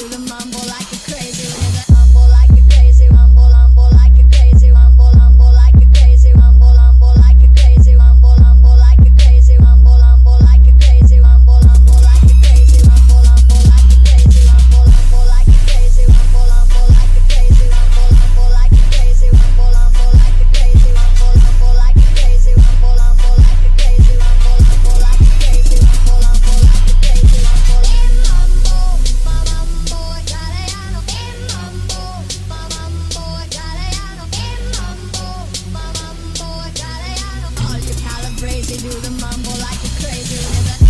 do the mambo like a crazy with it. Mambo like a crazy, mambo lambo like a crazy, mambo lambo like a crazy, mambo lambo like a crazy, mambo lambo like a crazy, mambo lambo like a crazy, mambo lambo like a crazy, mambo lambo like a crazy, mambo lambo like a crazy, mambo lambo like a crazy, mambo lambo like a crazy, mambo lambo like a crazy, mambo lambo like a crazy, mambo lambo like a crazy, mambo lambo like a crazy, mambo lambo like a crazy, mambo mambo italiano, mambo italiano, mambo italiano. All you Calabrese do the mambo like a crazy with it.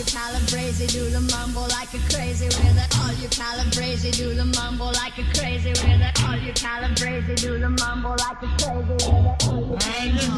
Calabrese do the mambo like a crazy with it. All you Calabrese do the mambo like a crazy with it. All you Calabrese do the mambo like a crazy with it.